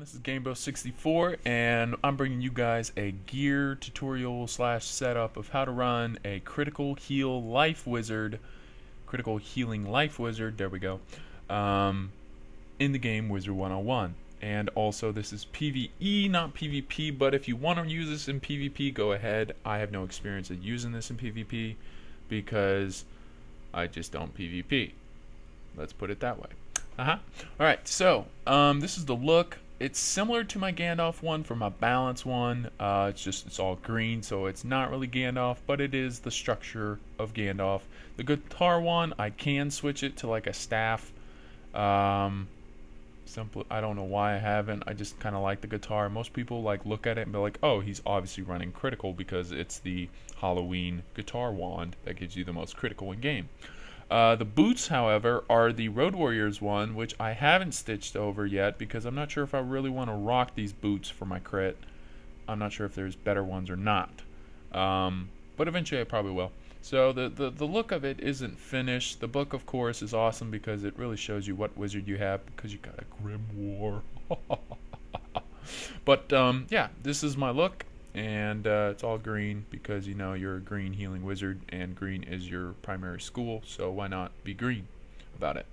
This is Gamebo64, and I'm bringing you guys a gear tutorial slash setup of how to run a critical healing life wizard, there we go, in the game Wizard101. And also this is PvE, not PvP, but if you want to use this in PvP, go ahead. I have no experience of using this in PvP because I just don't PvP. Let's put it that way. Alright, so this is the look. It's similar to my Gandalf one for my balance one. It's all green, so it's not really Gandalf, but it is the structure of Gandalf. The guitar one, I can switch it to like a staff. Simply, I don't know why I haven't. I just kind of like the guitar. Most people like look at it and be like, oh, he's obviously running critical because it's the Halloween guitar wand that gives you the most critical in game. The boots, however, are the Road Warriors one, which I haven't stitched over yet because I'm not sure if I really want to rock these boots for my crit. I'm not sure if there's better ones or not. But eventually I probably will. So the look of it isn't finished. The book, of course, is awesome because it really shows you what wizard you have because you got a grimoire. But yeah, this is my look. And it's all green because you know you're a green healing wizard and green is your primary school, so why not be green about it.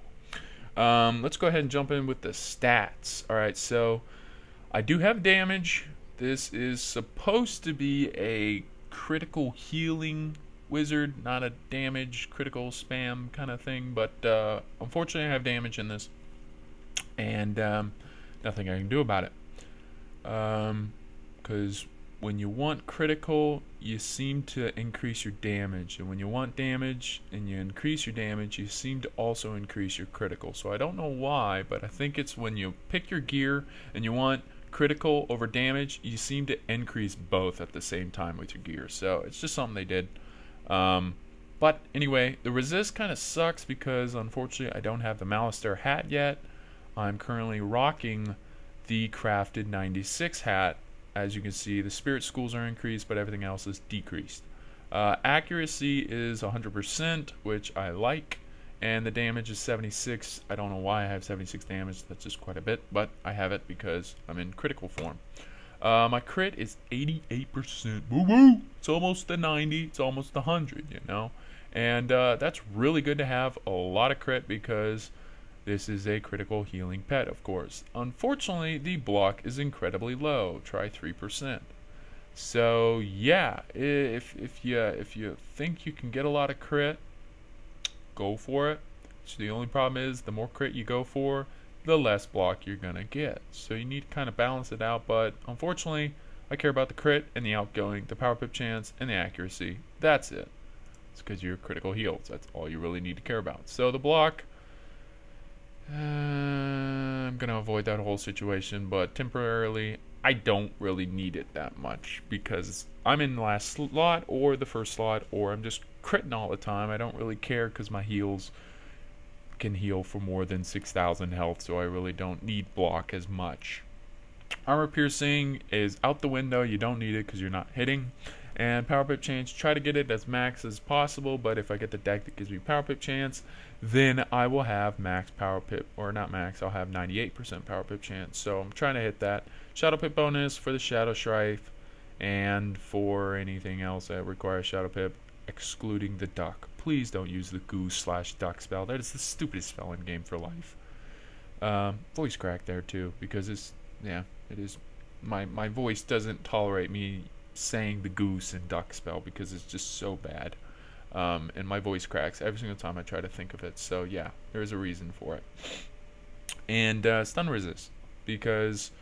Let's go ahead and jump in with the stats. Alright, so I do have damage. This is supposed to be a critical healing wizard, not a damage critical spam kind of thing, but unfortunately I have damage in this and nothing I can do about it because when you want critical, you seem to increase your damage. And when you want damage and you increase your damage, you seem to also increase your critical. So I don't know why, but I think it's when you pick your gear and you want critical over damage, you seem to increase both at the same time with your gear. So it's just something they did. But anyway, the resist kind of sucks because unfortunately I don't have the Malister hat yet. I'm currently rocking the crafted 96 hat. As you can see, the spirit schools are increased, but everything else is decreased. Accuracy is 100%, which I like, and the damage is 76. I don't know why I have 76 damage. That's just quite a bit, but I have it because I'm in critical form. My crit is 88%. Woo-woo! It's almost the 90. It's almost the 100, you know? And that's really good to have a lot of crit because this is a critical healing pet, of course. Unfortunately, the block is incredibly low. Try 3%. So yeah, if you think you can get a lot of crit, go for it. So the only problem is the more crit you go for, the less block you're gonna get. So you need to kind of balance it out. But unfortunately, I care about the crit and the outgoing, the power pip chance, and the accuracy. That's it. It's because you're critical heals. That's all you really need to care about. So the block. I'm gonna avoid that whole situation, but temporarily I don't really need it that much because I'm in the last slot or the first slot, or I'm just critting all the time. I don't really care because my heals can heal for more than 6,000 health, so I really don't need block as much. Armor piercing is out the window. You don't need it because you're not hitting. And power pip chance, try to get it as max as possible, but if I get the deck that gives me power pip chance, then I will have max power pip, or not max, I'll have 98% power pip chance. So I'm trying to hit that. Shadow pip bonus for the Shadow Strife, and for anything else that requires Shadow pip, excluding the duck. Please don't use the goose/duck spell. That is the stupidest spell in game for life. Voice crack there too, because it's, yeah, it is, my voice doesn't tolerate me saying the goose and duck spell because it's just so bad, and my voice cracks every single time I try to think of it. So yeah, there's a reason for it. And stun resist, because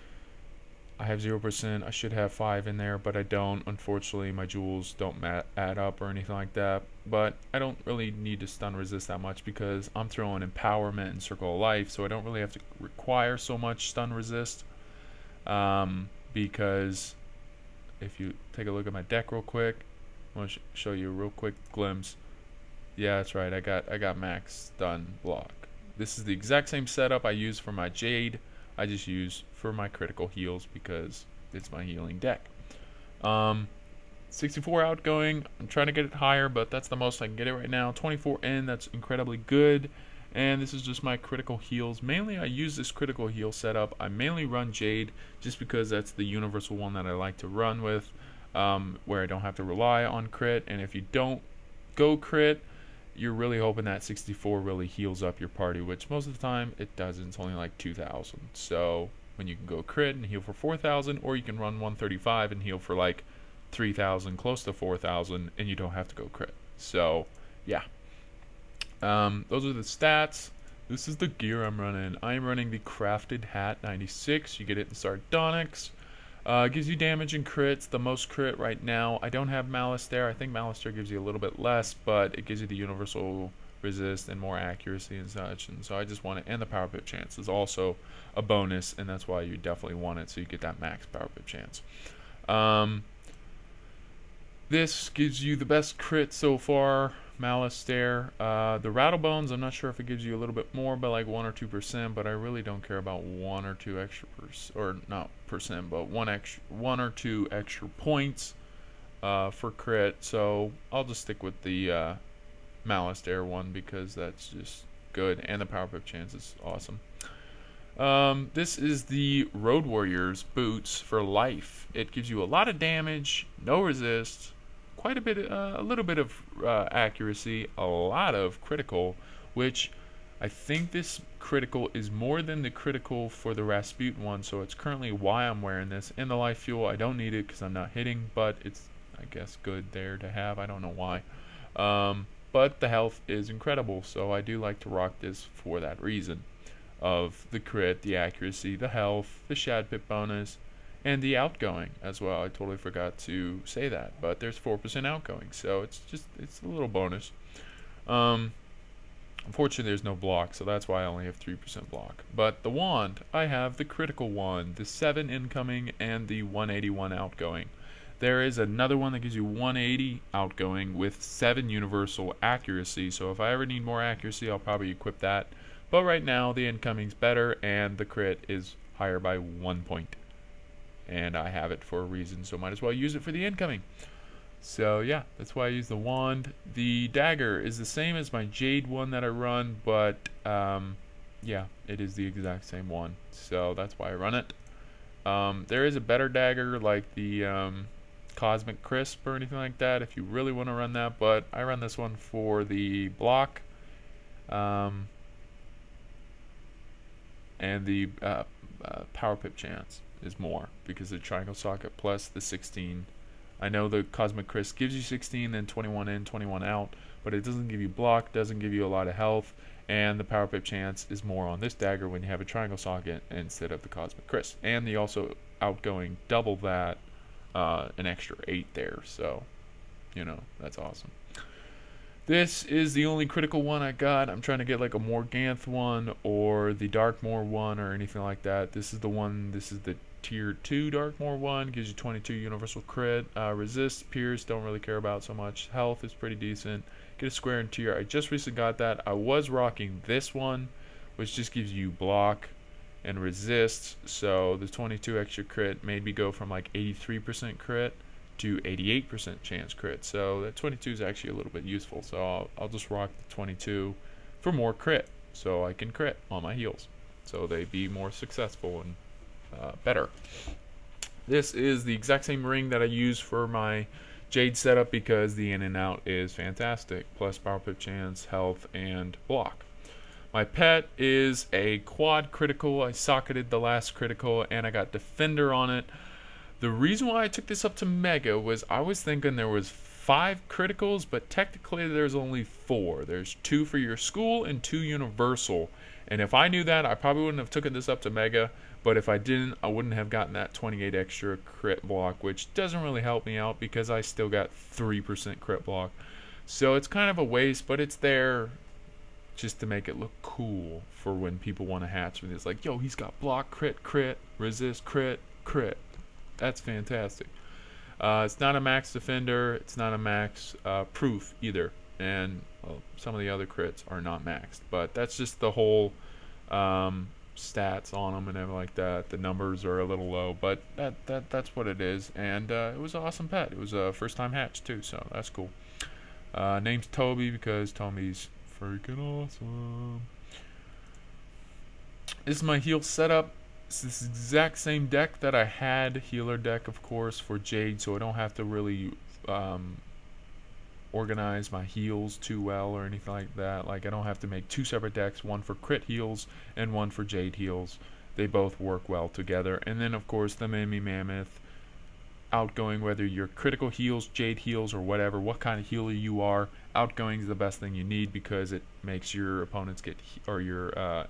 I have 0%. I should have 5 in there, but I don't. Unfortunately, my jewels don't add up or anything like that, but I don't really need to stun resist that much because I'm throwing empowerment and circle of life, so I don't really have to require so much stun resist, because if you take a look at my deck real quick, I want to show you a real quick glimpse. Yeah, that's right. I got max stun block. This is the exact same setup I use for my Jade. I just use for my critical heals because it's my healing deck. 64 outgoing. I'm trying to get it higher, but that's the most I can get it right now. 24 in. That's incredibly good. And this is just my critical heals. Mainly I use this critical heal setup. I mainly run Jade just because that's the universal one that I like to run with, where I don't have to rely on crit. And if you don't go crit, you're really hoping that 64 really heals up your party, which most of the time it doesn't. It's only like 2,000. So when you can go crit and heal for 4,000, or you can run 135 and heal for like 3,000, close to 4,000, and you don't have to go crit. So yeah. Those are the stats. This is the gear I'm running. I'm running the Crafted Hat 96. You get it in Sardonyx. Gives you damage and crits. The most crit right now. I don't have Malice there. I think Malice there gives you a little bit less, but it gives you the universal resist and more accuracy and such. And so I just want it. And the power pip chance is also a bonus, and that's why you definitely want it, so you get that max power pip chance. This gives you the best crit so far. Malice there. The Rattlebones, I'm not sure if it gives you a little bit more, but like 1 or 2%, but I really don't care about 1 or 2 extra or not percent, but 1 or 2 extra points for crit. So I'll just stick with the Malice there one because that's just good, and the power pip chance is awesome. This is the Road Warriors boots for life. It gives you a lot of damage, no resist, quite a bit, a little bit of accuracy, a lot of critical, which I think this critical is more than the critical for the Rasputin one, so it's currently why I'm wearing this. And the life fuel, I don't need it because I'm not hitting, but it's, I guess, good there to have. I don't know why. But the health is incredible, so I do like to rock this for that reason of the crit, the accuracy, the health, the Shad Pip bonus, and the outgoing as well. I totally forgot to say that, but there's 4% outgoing, so it's a little bonus. Unfortunately, there's no block, so that's why I only have 3% block. But the wand, I have the critical one, the 7 incoming, and the 181 outgoing. There is another one that gives you 180 outgoing with 7 universal accuracy, so if I ever need more accuracy, I'll probably equip that. But right now, the incoming's better, and the crit is higher by 1 point. And I have it for a reason, so might as well use it for the incoming. So yeah, that's why I use the wand. The dagger is the same as my Jade one that I run, but yeah, it is the exact same one, so that's why I run it. There is a better dagger like the Cosmic Crisp or anything like that if you really want to run that, but I run this one for the block and the power pip chance is more because the triangle socket plus the 16. I know the Cosmic Crisp gives you 16, then 21 in, 21 out, but it doesn't give you block, doesn't give you a lot of health, and the power pip chance is more on this dagger when you have a triangle socket instead of the Cosmic Crisp. And the also outgoing double that, an extra 8 there, so you know, that's awesome. This is the only critical one I got. I'm trying to get like a Morganth one or the Darkmoor one or anything like that. This is the one, this is the tier 2 Darkmoor one, gives you 22 universal crit, resist, pierce, don't really care about so much, health is pretty decent, get a square and tier. I just recently got that. I was rocking this one, which just gives you block and resist, so the 22 extra crit made me go from like 83% crit to 88% chance crit, so that 22 is actually a little bit useful, so I'll just rock the 22 for more crit, so I can crit on my heals, so they be more successful and better. This is the exact same ring that I use for my Jade setup because the in and out is fantastic, plus power pip chance, health, and block. My pet is a quad critical. I socketed the last critical and I got Defender on it. The reason why I took this up to Mega was I was thinking there was 5 criticals, but technically there's only 4. There's 2 for your school and 2 universal. And if I knew that, I probably wouldn't have taken this up to Mega. But if I didn't, I wouldn't have gotten that 28 extra crit block, which doesn't really help me out because I still got 3% crit block. So it's kind of a waste, but it's there just to make it look cool for when people want to hatch with it. It's like, yo, he's got block, crit, crit, resist, crit, crit. That's fantastic. It's not a max defender. It's not a max proof either. And some of the other crits are not maxed. But that's just the whole stats on them and everything like that. The numbers are a little low, but that's what it is. And it was an awesome pet. It was a first time hatch too, so that's cool. Name's Toby because Toby's freaking awesome. This is my heal setup. It's this exact same deck that I had, healer deck of course, for Jade, so I don't have to really organize my heals too well or anything like that. Like, I don't have to make two separate decks, one for crit heals and one for Jade heals. They both work well together. And then of course the Mimi Mammoth outgoing, whether you're critical heals, Jade heals, or whatever, what kind of healer you are, outgoing is the best thing you need because it makes your opponents get, or your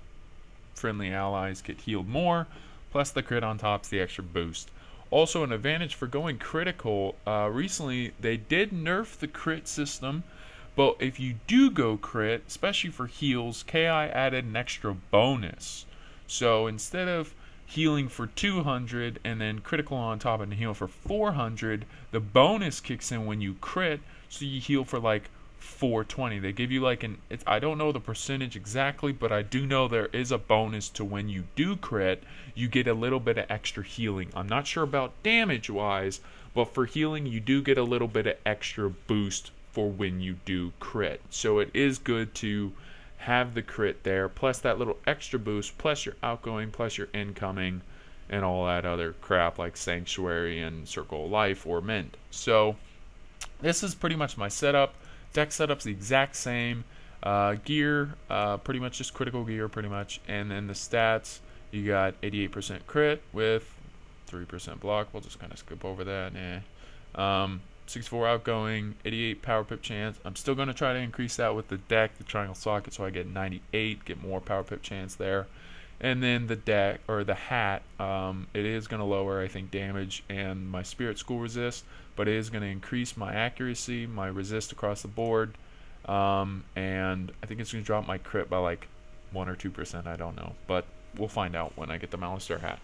friendly allies get healed more, plus the crit on top's the extra boost. Also, an advantage for going critical, recently they did nerf the crit system, but if you do go crit, especially for heals, KI added an extra bonus. So instead of healing for 200 and then critical on top and heal for 400, the bonus kicks in when you crit, so you heal for like 420. They give you like I don't know the percentage exactly, but I do know there is a bonus to when you do crit, you get a little bit of extra healing. I'm not sure about damage wise, but for healing you do get a little bit of extra boost for when you do crit. So it is good to have the crit there, plus that little extra boost, plus your outgoing, plus your incoming, and all that other crap like Sanctuary and Circle of Life or Mint. So this is pretty much my setup. Deck setup's the exact same. Gear, pretty much just critical gear, pretty much. And then the stats, you got 88% crit with 3% block. We'll just kind of skip over that. 64 outgoing, 88 power pip chance. I'm still going to try to increase that with the deck, the triangle socket, so I get 98, get more power pip chance there. And then the deck, or the hat, it is going to lower, I think, damage and my spirit school resist, but it is going to increase my accuracy, my resist across the board, and I think it's going to drop my crit by like 1 or 2%, I don't know, but we'll find out when I get the Malister hat.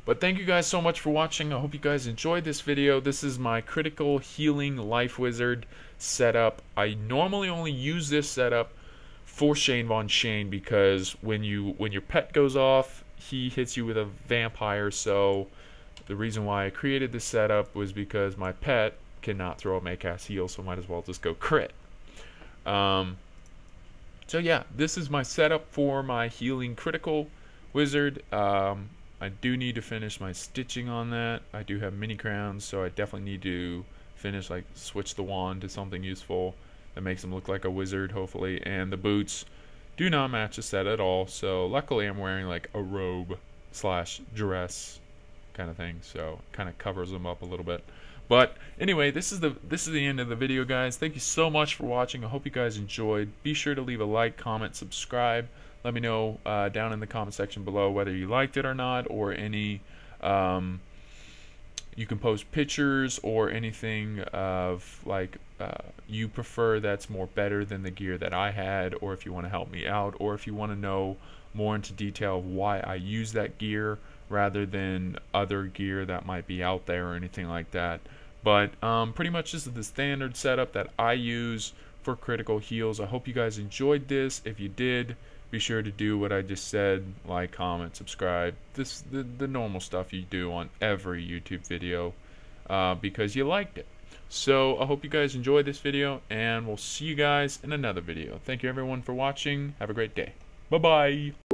But thank you guys so much for watching. I hope you guys enjoyed this video. This is my critical healing life wizard setup. I normally only use this setup for Shane Von Shane because when your pet goes off, he hits you with a vampire. So the reason why I created this setup was because my pet cannot throw a Maycast heal, so might as well just go crit. So yeah, this is my setup for my healing critical wizard. I do need to finish my stitching on that. I do have mini crowns, so I definitely need to finish, like switch the wand to something useful that makes him look like a wizard, hopefully. And the boots do not match the set at all, so luckily I'm wearing like a robe slash dress kind of thing, so it kind of covers them up a little bit. But anyway, this is the end of the video, guys. Thank you so much for watching. I hope you guys enjoyed. Be sure to leave a like, comment, subscribe. Let me know down in the comment section below whether you liked it or not, or any you can post pictures or anything of like you prefer that's more better than the gear that I had, or if you want to help me out, or if you want to know more into detail of why I use that gear rather than other gear that might be out there or anything like that. But pretty much this is the standard setup that I use for critical heals. I hope you guys enjoyed this. If you did, be sure to do what I just said, like, comment, subscribe, the normal stuff you do on every YouTube video because you liked it. So I hope you guys enjoyed this video, and we'll see you guys in another video. Thank you everyone for watching. Have a great day. Bye-bye.